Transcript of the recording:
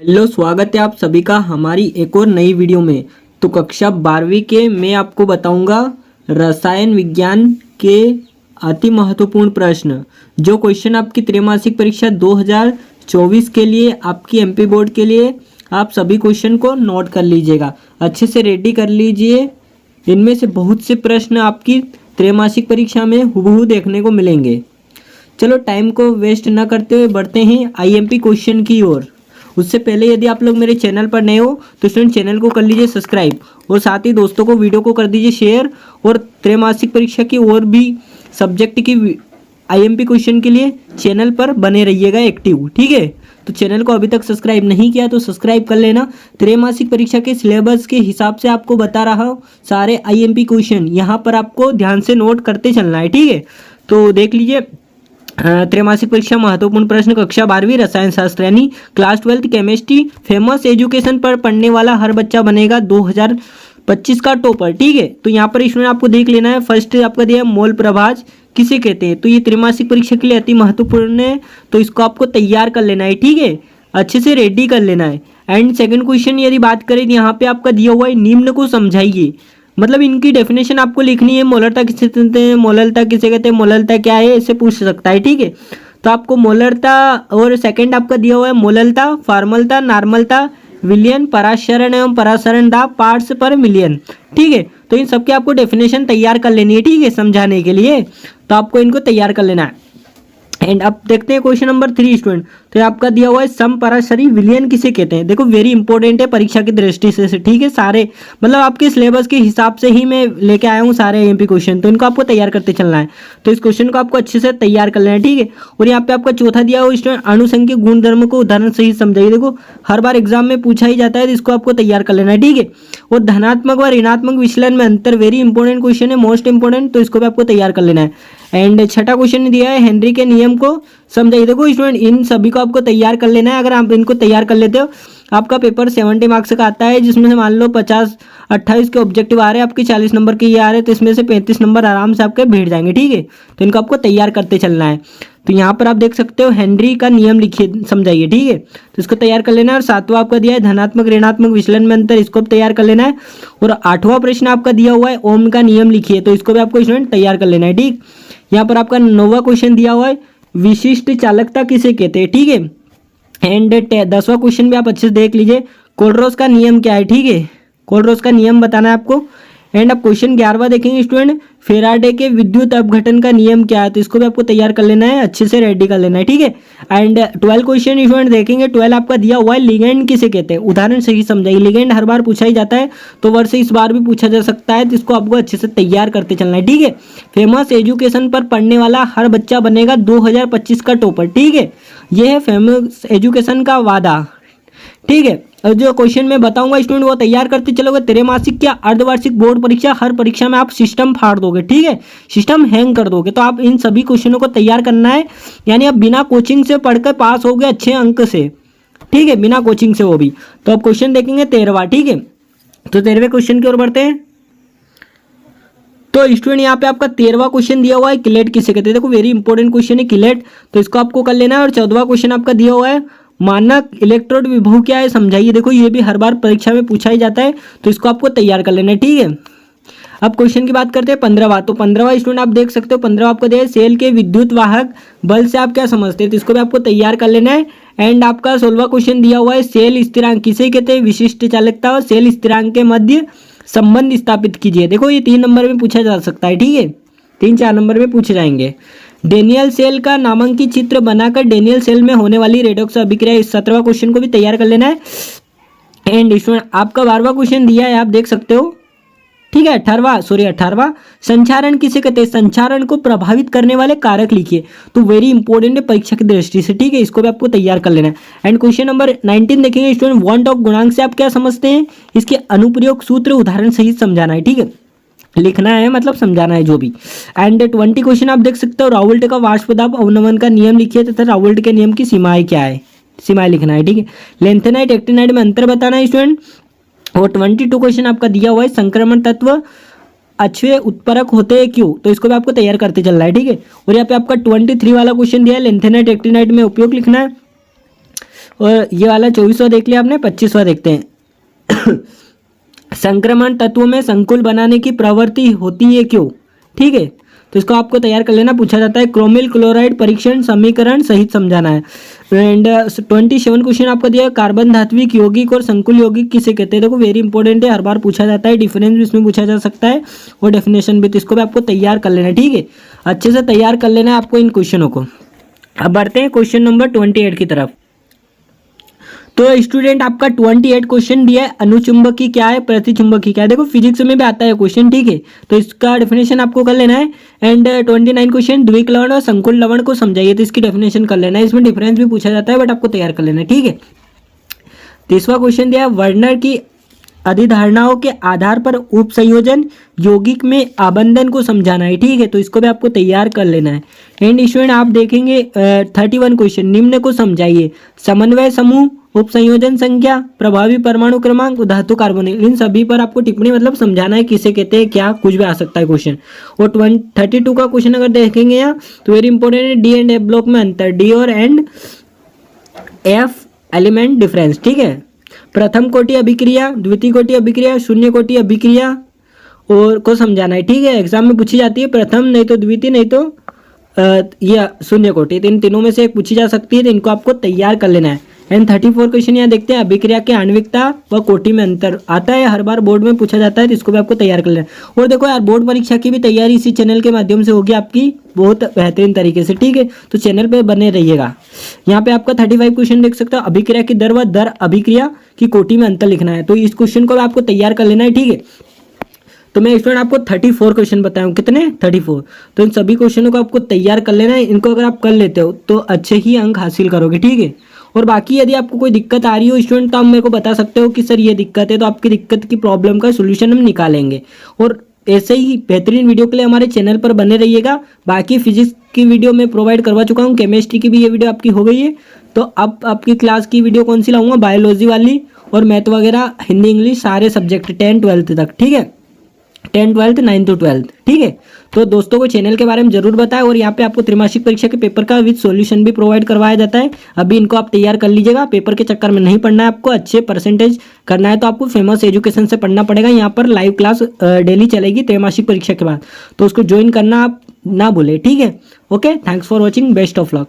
Hello, स्वागत है आप सभी का हमारी एक और नई वीडियो में। तो कक्षा 12वीं के मैं आपको बताऊंगा रसायन विज्ञान के अति महत्वपूर्ण प्रश्न। जो क्वेश्चन आपकी त्रैमासिक परीक्षा 2024 के लिए, आपकी एमपी बोर्ड के लिए, आप सभी क्वेश्चन को नोट कर लीजिएगा, अच्छे से रेडी कर लीजिए। इनमें से बहुत से प्रश्न आपकी त्रैमासिक परीक्षा में हूबहू देखने को मिलेंगे। चलो टाइम को वेस्ट न करते हुए बढ़ते हैं आईएमपी क्वेश्चन की ओर। उससे पहले यदि आप लोग मेरे चैनल पर नए हो तो स्टूडेंट चैनल को कर लीजिए सब्सक्राइब और साथ ही दोस्तों को वीडियो को कर दीजिए शेयर। और त्रैमासिक परीक्षा की और भी सब्जेक्ट की आईएमपी क्वेश्चन के लिए चैनल पर बने रहिएगा एक्टिव, ठीक है। तो चैनल को अभी तक सब्सक्राइब नहीं किया तो सब्सक्राइब कर लेना। त्रैमासिक परीक्षा के सिलेबस के हिसाब से आपको बता रहा हूँ सारे आईएमपी क्वेश्चन, यहाँ पर आपको ध्यान से नोट करते चलना है, ठीक है। तो देख लीजिए, त्रैमासिक परीक्षा महत्वपूर्ण प्रश्न कक्षा 12वीं रसायन शास्त्र यानी class 12th chemistry famous education पर पढ़ने वाला हर बच्चा बनेगा 2025 का टॉपर, ठीक है। तो यहाँ पर इसमें आपको देख लेना है। फर्स्ट आपका दिया मोल प्रभाज किसे कहते हैं, तो ये त्रैमासिक परीक्षा के लिए अति महत्वपूर्ण है, तो इसको आपको तैयार कर लेना है, ठीक है, अच्छे से रेडी कर लेना है। एंड सेकंड क्वेश्चन यदि बात करें तो यहाँ पे आपका दिया हुआ है निम्न को समझाइए, मतलब इनकी डेफिनेशन आपको लिखनी है। मोलरता किसे कहते हैं, मोलरता किसे कहते हैं, मोलरता क्या है, इससे पूछ सकता है, ठीक है। तो आपको मोलरता और सेकंड आपका दिया हुआ है मोललता, फॉर्मलता, नॉर्मलता, विलियन, परासरण एवं परासरण दाब पार्ट्स पर मिलियन, ठीक है। तो इन सबके आपको डेफिनेशन तैयार कर लेनी है, ठीक है, समझाने के लिए। तो आपको इनको तैयार कर लेना है। एंड अब देखते हैं क्वेश्चन नंबर 3 स्टूडेंट। तो आपका दिया हुआ है समपराशरी विलयन किसे कहते हैं। देखो वेरी इंपॉर्टेंट है परीक्षा की दृष्टि से, ठीक है। सारे मतलब आपके सिलेबस के हिसाब से ही मैं लेके आया हूँ सारे एमपी क्वेश्चन, तो इनको आपको तैयार करते चलना है। तो इस क्वेश्चन को आपको अच्छे से तैयार कर लेना है, ठीक है। और यहाँ पे आपका चौथा दिया हुआ स्टूडेंट अणुसंख्यक गुणधर्म को उदाहरण सही समझाइए। देखो हर बार एग्जाम में पूछा ही जाता है, तो इसको आपको तैयार कर लेना है, ठीक है। और धनात्मक व ऋणात्मक विचलन में अंतर वेरी इंपॉर्टेंट क्वेश्चन है, मोस्ट इंपॉर्टेंट, तो इसको भी आपको तैयार कर लेना है। एंड छठा क्वेश्चन दिया है हेनरी के नियम को समझाइए। देखो स्टूडेंट इन सभी को आपको तैयार कर लेना है। अगर आप इनको तैयार कर लेते हो आपका पेपर 70 मार्क्स का आता है, जिसमें से मान लो 50-28 के ऑब्जेक्टिव आ रहे हैं, आपके 40 नंबर के ये आ रहे हैं, तो इसमें से 35 नंबर आराम से आपके बैठ जाएंगे, ठीक है। तो इनको आपको तैयार करते चलना है। तो यहाँ पर आप देख सकते हो हेनरी का नियम लिखिए, समझाइए, ठीक है। तो इसको तैयार कर लेना है। और सातवां आपका दिया है धनात्मक ऋणात्मक विचलन में अंतर, इसको भी तैयार कर लेना है। और आठवां प्रश्न आपका दिया हुआ है ओम का नियम लिखिए, तो इसको भी आपको स्टूडेंट तैयार कर लेना है, ठीक। यहाँ पर आपका 9वां क्वेश्चन दिया हुआ है विशिष्ट चालकता किसे कहते हैं, ठीक है। एंड 10वां क्वेश्चन भी आप अच्छे से देख लीजिए, कोलरोस का नियम क्या है, ठीक है, कोलरोस का नियम बताना है आपको। एंड अब क्वेश्चन 11वां देखेंगे स्टूडेंट फेराडे के विद्युत अपघटन का नियम क्या है, तो इसको भी आपको तैयार कर लेना है, अच्छे से रेडी कर लेना है, ठीक है। एंड 12 क्वेश्चन स्टूडेंट देखेंगे। 12 आपका दिया हुआ है लिगेंड किसे कहते हैं, उदाहरण सही समझाइए। लिगेंड हर बार पूछा ही जाता है, तो वर्ष से इस बार भी पूछा जा सकता है, तो इसको आपको अच्छे से तैयार करते चलना है, ठीक है। फेमस एजुकेशन पर पढ़ने वाला हर बच्चा बनेगा 2025 का टॉपर, ठीक है। यह है फेमस एजुकेशन का वादा, ठीक है। और जो क्वेश्चन मैं बताऊंगा स्टूडेंट वो तैयार करते चलोगे। त्रैमासिक या अर्धवार्षिक बोर्ड परीक्षा, हर परीक्षा में आप सिस्टम फाड़ दोगे, ठीक है, सिस्टम हैंग कर दोगे। तो आप इन सभी क्वेश्चनों को तैयार करना है, यानी आप बिना कोचिंग से पढ़कर पास हो गए अच्छे अंक से, ठीक है, बिना कोचिंग से वो भी। तो अब क्वेश्चन देखेंगे 13वां, ठीक है। तो 13वें क्वेश्चन की ओर बढ़ते हैं। तो स्टूडेंट यहाँ पे आपका 13वां क्वेश्चन दिया हुआ है किलेट किसे कहते हैं। देखो वेरी इंपॉर्टेंट क्वेश्चन है किलेट, तो इसको आपको कर लेना है। और 14वां क्वेश्चन आपका दिया हुआ है मानक इलेक्ट्रोड विभव क्या है समझाइए। देखो ये भी हर बार परीक्षा में पूछा ही जाता है, तो इसको आपको तैयार कर लेना है, ठीक है। अब क्वेश्चन की बात करते हैं 15वां। तो 15वां स्टूडेंट आप देख सकते हो, 15वां आपको दिया है सेल के विद्युत वाहक बल से आप क्या समझते हैं, तो इसको भी आपको तैयार कर लेना है। एंड आपका 16वां क्वेश्चन दिया हुआ है सेल स्थिरांक किसे कहते हैं, विशिष्ट चालकता और सेल स्थिरांक के मध्य संबंध स्थापित कीजिए। देखो ये 3 नंबर में पूछा जा सकता है, ठीक है, 3-4 नंबर में पूछे जाएंगे। डेनियल सेल का नामांकित चित्र बनाकर डेनियल सेल में होने वाली रेडॉक्स अभिक्रिया, इस 17वां क्वेश्चन को भी तैयार कर लेना है। एंड स्टूडेंट आपका 12वां क्वेश्चन दिया है, आप देख सकते हो, ठीक है। 18वां संचारण किसे कहते हैं, संचारण को प्रभावित करने वाले कारक लिखिए। तो वेरी इंपॉर्टेंट है परीक्षा की दृष्टि से, ठीक है, इसको भी आपको तैयार कर लेना है। एंड क्वेश्चन नंबर 19 देखेंगे स्टूडेंट वांट ऑफ गुणांक से आप क्या समझते हैं, इसके अनुप्रयोग सूत्र उदाहरण सहित समझाना है, ठीक है, लिखना है, मतलब समझाना है जो भी। एंड 20 क्वेश्चन आप देख सकते हो राउल्ट का वाष्प दाब अवनमन का नियम लिखिए तथा राउल्ट के नियम की सीमाएं क्या है, सीमाएं लिखना है, ठीक है। लेंथेनाइट एक्टिनाइट में अंतर बताना है स्टूडेंट। और 22 क्वेश्चन आपका दिया हुआ है संक्रमण तत्व अक्षय उत्परक होते हैं क्यों, तो इसको भी आपको तैयार करते चलना है, ठीक है। और यहाँ पे आपका 23 वाला क्वेश्चन दिया है लेंथेनाइट एक्टिनाइट में उपयोग लिखना है। और ये वाला 24वां देख लिया आपने, 25वां देखते हैं। संक्रमण तत्वों में संकुल बनाने की प्रवृत्ति होती है क्यों? ठीक है, तो इसको आपको तैयार कर लेना। पूछा जाता है क्रोमिल क्लोराइड परीक्षण समीकरण सहित समझाना है। एंड 27 क्वेश्चन आपको दिया है, कार्बन धात्विक यौगिक और संकुल यौगिक किसे कहते हैं? देखो वेरी इंपॉर्टेंट है, हर बार पूछा जाता है। डिफरेंस भी इसमें पूछा जा सकता है और डेफिनेशन भी, तो इसको भी आपको तैयार कर लेना है। ठीक है, अच्छे से तैयार कर लेना है आपको इन क्वेश्चनों को। अब बढ़ते हैं क्वेश्चन नंबर 28 की तरफ। तो स्टूडेंट आपका 28 क्वेश्चन दिया है, अनुचुंबकी क्या है, प्रतिचुंबकी क्या है। देखो फिजिक्स में भी आता है क्वेश्चन, ठीक है, तो इसका डेफिनेशन आपको कर लेना है। एंड 29 क्वेश्चन, द्विक लवण और संकुल लवण को समझाइए, तो इसकी डेफिनेशन कर लेना है। इसमें डिफरेंस भी पूछा जाता है बट आपको तैयार कर लेना है। ठीक है, 30वां क्वेश्चन दिया है, वर्नर की अधिधारणाओं के आधार पर उपसंयोजन यौगिक में आबंधन को समझाना है। ठीक है, तो इसको भी आपको तैयार कर लेना है। एंड स्टूडेंट आप देखेंगे 31 क्वेश्चन, निम्न को समझाइए, समन्वय समूह, उपसंयोजन संख्या, प्रभावी परमाणु क्रमांक, धातु कार्बोनिल, इन सभी पर आपको टिप्पणी मतलब समझाना है, किसे कहते हैं, क्या, कुछ भी आ सकता है क्वेश्चन। और 32 का क्वेश्चन अगर देखेंगे यहाँ तो वेरी इंपॉर्टेंट है, डी एंड एफ ब्लॉक में अंतर, डी और एंड एफ एलिमेंट डिफरेंस। ठीक है, प्रथम कोटि अभिक्रिया, द्वितीय कोटि अभिक्रिया, शून्य कोटि अभिक्रिया और को समझाना है। ठीक है, एग्जाम में पूछी जाती है, प्रथम नहीं तो द्वितीय नहीं तो या शून्य कोटि, इन तीनों में से एक पूछी जा सकती है, तो इनको आपको तैयार कर लेना है। एंड 34 क्वेश्चन यहाँ देखते हैं, अभिक्रिया के आणविकता व कोटि में अंतर आता है, हर बार बोर्ड में पूछा जाता है, तो इसको भी आपको तैयार कर लेना है। और देखो यार, बोर्ड परीक्षा की भी तैयारी इसी चैनल के माध्यम से होगी आपकी बहुत बेहतरीन तरीके से। ठीक है, तो चैनल पे बने रहिएगा। यहाँ पे आपका 35 क्वेश्चन देख सकते हो, अभिक्रिया की दर व दर अभिक्रिया की कोटि में अंतर लिखना है, तो इस क्वेश्चन को आपको तैयार कर लेना है। ठीक है, तो मैं स्टूडेंट आपको 34 क्वेश्चन बताऊँ, कितने 34, तो इन सभी क्वेश्चनों को आपको तैयार कर लेना है। इनको अगर आप कर लेते हो तो अच्छे ही अंक हासिल करोगे। ठीक है, और बाकी यदि आपको कोई दिक्कत आ रही हो स्टूडेंट, तो आप मेरे को बता सकते हो कि सर ये दिक्कत है, तो आपकी दिक्कत की प्रॉब्लम का सोल्यूशन हम निकालेंगे। और ऐसे ही बेहतरीन वीडियो के लिए हमारे चैनल पर बने रहिएगा। बाकी फिजिक्स की वीडियो मैं प्रोवाइड करवा चुका हूँ, केमिस्ट्री की भी ये वीडियो आपकी हो गई है, तो अब आपकी क्लास की वीडियो कौन सी लाऊंगा, बायोलॉजी वाली और मैथ वगैरह, हिंदी इंग्लिश सारे सब्जेक्ट 10 12 तक। ठीक है, 10 12 9 to 12। ठीक है, तो दोस्तों को चैनल के बारे में जरूर बताएं। और यहाँ पे आपको त्रैमासिक परीक्षा के पेपर का विद सॉल्यूशन भी प्रोवाइड करवाया जाता है, अभी इनको आप तैयार कर लीजिएगा। पेपर के चक्कर में नहीं पढ़ना है आपको, अच्छे परसेंटेज करना है तो आपको फेमस एजुकेशन से पढ़ना पड़ेगा। यहाँ पर लाइव क्लास डेली चलेगी त्रैमासिक परीक्षा के बाद, तो उसको ज्वाइन करना आप ना भूलें। ठीक है, okay, thanks for watching, best of luck.